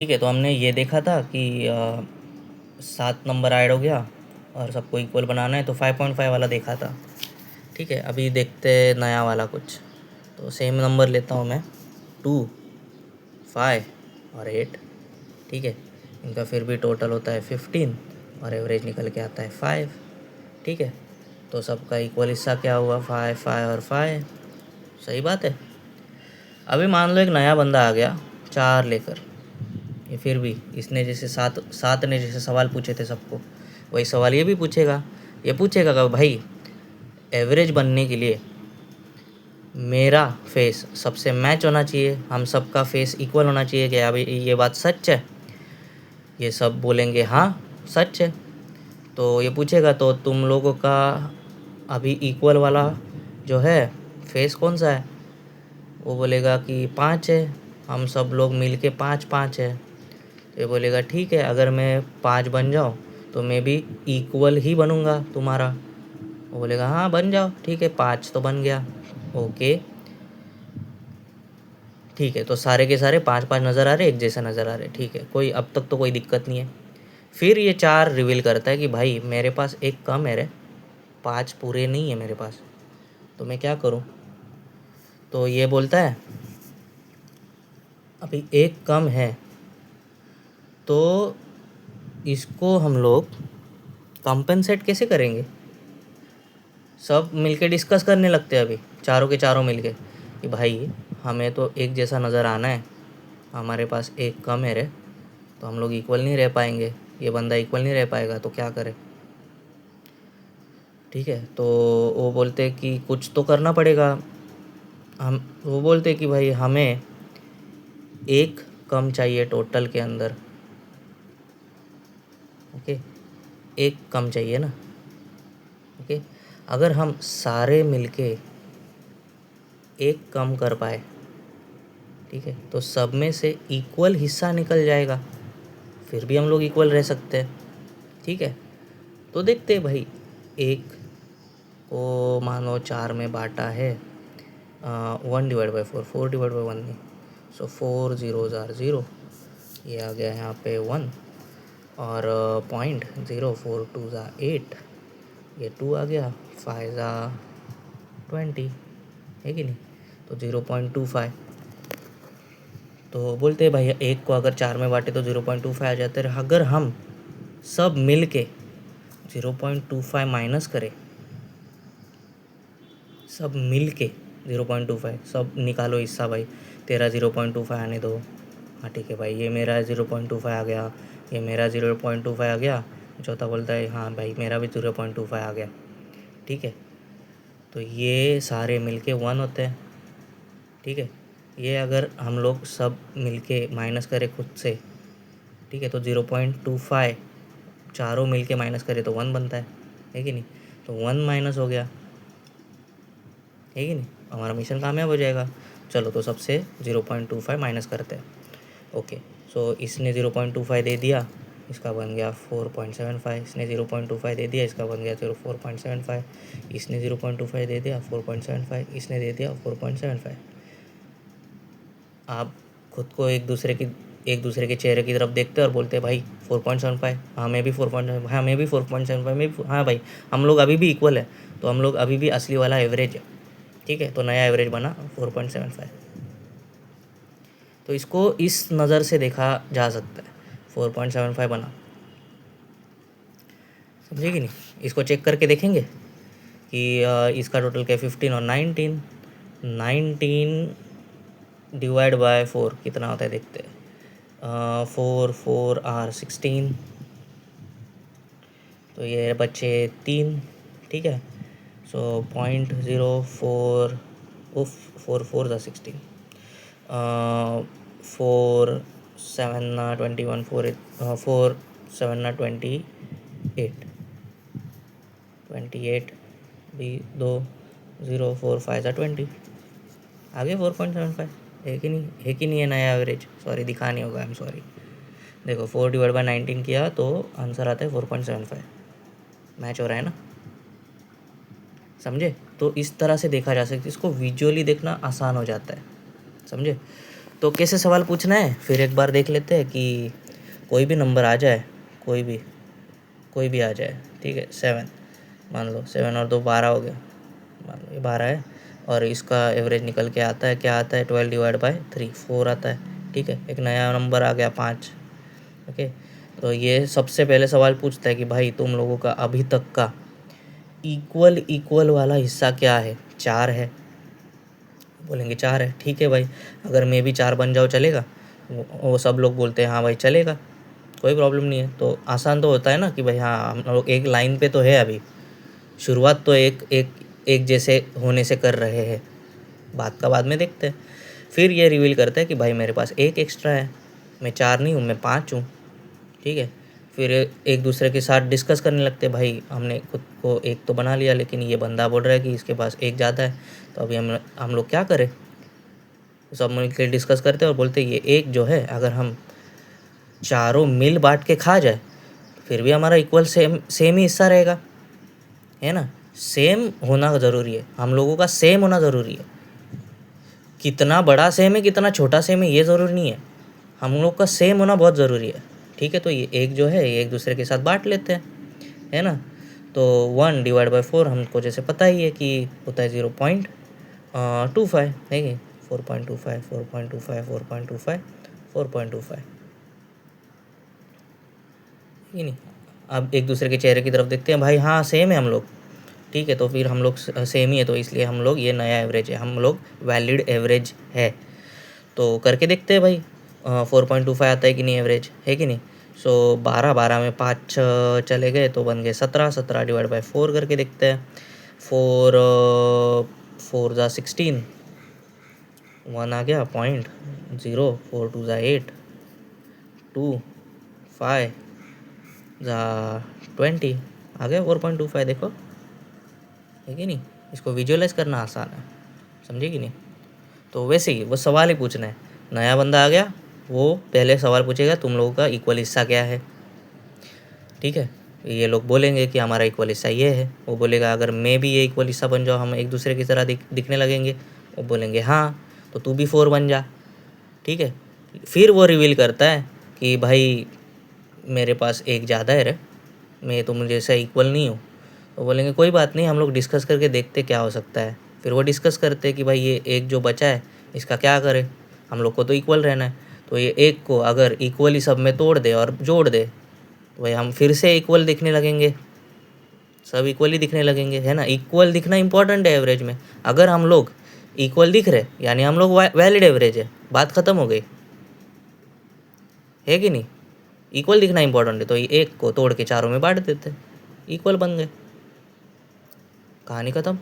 ठीक है, तो हमने ये देखा था कि 7 नंबर ऐड हो गया और सबको इक्वल बनाना है, तो 5.5 वाला देखा था। ठीक है, अभी देखते हैं नया वाला कुछ। तो सेम नंबर लेता हूँ मैं, 2, 5 और 8। ठीक है, इनका फिर भी टोटल होता है 15 और एवरेज निकल के आता है 5। ठीक है, तो सबका इक्वल हिस्सा क्या हुआ, 5, 5 और 5। सही बात है। अभी मान लो एक नया बंदा आ गया 4 लेकर, ये फिर भी इसने जैसे सात सात ने जैसे सवाल पूछे थे सबको, वही सवाल ये भी पूछेगा। ये पूछेगा कि भाई एवरेज बनने के लिए मेरा फेस सबसे मैच होना चाहिए, हम सबका फेस इक्वल होना चाहिए, क्या अभी ये बात सच है? ये सब बोलेंगे हाँ सच है। तो ये पूछेगा तो तुम लोगों का अभी इक्वल वाला जो है फेस कौन सा है? वो बोलेगा कि 5 है, हम सब लोग मिल के 5 5 है। तो ये बोलेगा ठीक है, अगर मैं 5 बन जाऊँ तो मैं भी इक्वल ही बनूँगा तुम्हारा। वो बोलेगा हाँ बन जाओ, ठीक है 5 तो बन गया। ओके ठीक है, तो सारे के सारे 5 5 नज़र आ रहे, एक जैसे नज़र आ रहे। ठीक है, कोई अब तक तो कोई दिक्कत नहीं है। फिर ये 4 रिवील करता है कि भाई मेरे पास एक कम है रे, 5 पूरे नहीं है मेरे पास, तो मैं क्या करूँ? तो ये बोलता है अभी एक कम है, तो इसको हम लोग कंपनसेट कैसे करेंगे? सब मिलके डिस्कस करने लगते हैं अभी, चारों के चारों मिलके कि भाई हमें तो एक जैसा नज़र आना है, हमारे पास एक कम है रे, तो हम लोग इक्वल नहीं रह पाएंगे, ये बंदा इक्वल नहीं रह पाएगा, तो क्या करें? ठीक है, तो वो बोलते कि कुछ तो करना पड़ेगा। वो बोलते कि भाई हमें एक कम चाहिए टोटल के अंदर। ओके, एक कम चाहिए ना। ओके, अगर हम सारे मिलके एक कम कर पाए, ठीक है, तो सब में से इक्वल हिस्सा निकल जाएगा, फिर भी हम लोग इक्वल रह सकते हैं। ठीक है, तो देखते हैं भाई, एक को मानो 4 में बांटा है, 1/4, 4/1 नहीं, सो 4 zeros are 0, ये आ गया यहाँ पे 1, और पॉइंट 0, 4 2 ज़ा 8, ये 2 आ गया, 5 ज़ा 20, है कि नहीं? तो 0.25। तो बोलते हैं भाई एक को अगर 4 में बांटे तो 0.25 आ जाते हैं। अगर हम सब मिल के 0.25 माइनस करें, सब मिल के 0.25, सब निकालो हिस्सा भाई, तेरा 0.25 आने दो। हाँ ठीक है भाई, ये मेरा 0.25 आ गया, ये मेरा 0.25 आ गया। चौथा बोलता है हाँ भाई मेरा भी 0.25 आ गया। ठीक है, तो ये सारे मिलके 1 होते हैं। ठीक है, ये अगर हम लोग सब मिलके माइनस करें खुद से, ठीक है, तो 0.25 चारों मिलके माइनस करें तो 1 बनता है कि नहीं? तो 1 माइनस हो गया, है कि नहीं? हमारा मिशन कामयाब हो जाएगा। चलो तो सबसे 0.25 माइनस करते हैं। ओके, सो इसने 0.25 दे दिया, इसका बन गया 4.75। इसने 0.25 दे दिया, इसका बन गया 4.75। इसने 0.25 दे दिया 4.75, इसने दे दिया 4.75। आप खुद को एक दूसरे के चेहरे की तरफ देखते हैं और बोलते हैं भाई 4.75, हाँ मैं भी 4.75, हाँ मैं भी 4.75, मैं भी, हाँ भाई हम लोग अभी भी इक्वल है, तो हम लोग अभी भी असली वाला एवरेज है। ठीक है, तो नया एवरेज बना 4.75। तो इसको इस नज़र से देखा जा सकता है, 4.75 बना, समझे कि नहीं? इसको चेक करके देखेंगे कि इसका टोटल क्या है, 15 और 19, 19 डिवाइड बाय 4 कितना होता है देखते हैं। 4 4 आर 16, तो ये बच्चे 3। ठीक है, सो 0.04, उफ 4 4 ज़ा 16, 4 7 21, 4 4 7 28, 28 भी 2 0 4 5 ज़ा 20, आगे 4.75 है कि नहीं? है कि नहीं है नया एवरेज? सॉरी दिखा नहीं होगा, आई एम सॉरी। देखो 4/19 किया तो आंसर आता है 4.75, मैच हो रहा है ना? समझे? तो इस तरह से देखा जा सकता है, इसको विजुअली देखना आसान हो जाता है, समझे? तो कैसे सवाल पूछना है फिर एक बार देख लेते हैं कि कोई भी नंबर आ जाए, कोई भी आ जाए, ठीक है। 7 मान लो, 7 और 2 12 हो गया, मान लो ये 12 है और इसका एवरेज निकल के आता है, क्या आता है 12 डिवाइड बाय 3 4 आता है, ठीक है। एक नया नंबर आ गया 5, ओके। तो ये सबसे पहले सवाल पूछता है कि भाई तुम लोगों का अभी तक का इक्वल वाला हिस्सा क्या है। 4 है, बोलेंगे 4 है, ठीक है भाई। अगर मैं भी 4 बन जाऊँ चलेगा? वो सब लोग बोलते हैं हाँ भाई चलेगा, कोई प्रॉब्लम नहीं है। तो आसान तो होता है ना कि भाई हाँ हम लोग एक लाइन पे तो है, अभी शुरुआत तो एक जैसे होने से कर रहे हैं, बात का बाद में देखते हैं। फिर ये रिवील करता है कि भाई मेरे पास एक एक्स्ट्रा है, मैं 4 नहीं हूँ, मैं 5 हूँ, ठीक है। फिर एक दूसरे के साथ डिस्कस करने लगते हैं, भाई हमने खुद को एक तो बना लिया लेकिन ये बंदा बोल रहा है कि इसके पास एक ज़्यादा है, तो अभी हम लोग क्या करें। सब मिलकर डिस्कस करते हैं और बोलते हैं ये एक जो है अगर हम चारों मिल बांट के खा जाए फिर भी हमारा इक्वल सेम ही हिस्सा रहेगा, है ना। सेम होना ज़रूरी है, हम लोगों का सेम होना ज़रूरी है। कितना बड़ा सेम है कितना छोटा सेम है ये ज़रूरी नहीं है, हम लोग का सेम होना बहुत ज़रूरी है, ठीक है। तो ये एक जो है ये एक दूसरे के साथ बांट लेते हैं, है ना। तो 1 डिवाइड बाई 4 हमको जैसे पता ही है कि होता है 0.25, है कि 4.25 4.25 4.25 4.25, है नहीं। अब एक दूसरे के चेहरे की तरफ देखते हैं, भाई हाँ सेम है हम लोग, ठीक है। तो फिर हम लोग सेम ही है, तो इसलिए हम लोग ये नया एवरेज है, हम लोग वैलिड एवरेज है। तो करके देखते हैं भाई 4.25 आता है कि नहीं, एवरेज है कि नहीं। सो 12 में 5 चले गए तो बन गए 17 डिवाइड बाई 4 करके देखते हैं। 4 4 ज़ा 16, 1 आ गया 0.0, 4 2 ज़ा 8, 2 5 ज़ा 20 आ गया 4.25, देखो है कि नहीं। इसको विजुअलाइज करना आसान है, समझे कि नहीं। तो वैसे ही वो सवाल ही पूछना है, नया बंदा आ गया वो पहले सवाल पूछेगा तुम लोगों का इक्वल हिस्सा क्या है, ठीक है। ये लोग बोलेंगे कि हमारा इक्वल हिस्सा ये है, वो बोलेगा अगर मैं भी ये इक्वल हिस्सा बन जाओ हम एक दूसरे की तरह दिखने लगेंगे, वो बोलेंगे हाँ तो तू भी 4 बन जा, ठीक है। फिर वो रिवील करता है कि भाई मेरे पास एक ज़्यादा है रे, मैं तुम जैसा इक्वल नहीं हूँ। तो बोलेंगे कोई बात नहीं, हम लोग डिस्कस करके देखते क्या हो सकता है। फिर वो डिस्कस करते हैं कि भाई ये एक जो बचा है इसका क्या करें, हम लोग को तो इक्वल रहना है। तो ये एक को अगर इक्वली सब में तोड़ दे और जोड़ दे तो भाई हम फिर से इक्वल दिखने लगेंगे, सब इक्वली दिखने लगेंगे, है ना। इक्वल दिखना इंपॉर्टेंट है एवरेज में। अगर हम लोग इक्वल दिख रहे यानी हम लोग वैलिड एवरेज है, बात ख़त्म हो गई, है कि नहीं। इक्वल दिखना इंपॉर्टेंट है, तो ये एक को तोड़ के चारों में बांट देते, इक्वल बन गए, कहानी ख़त्म।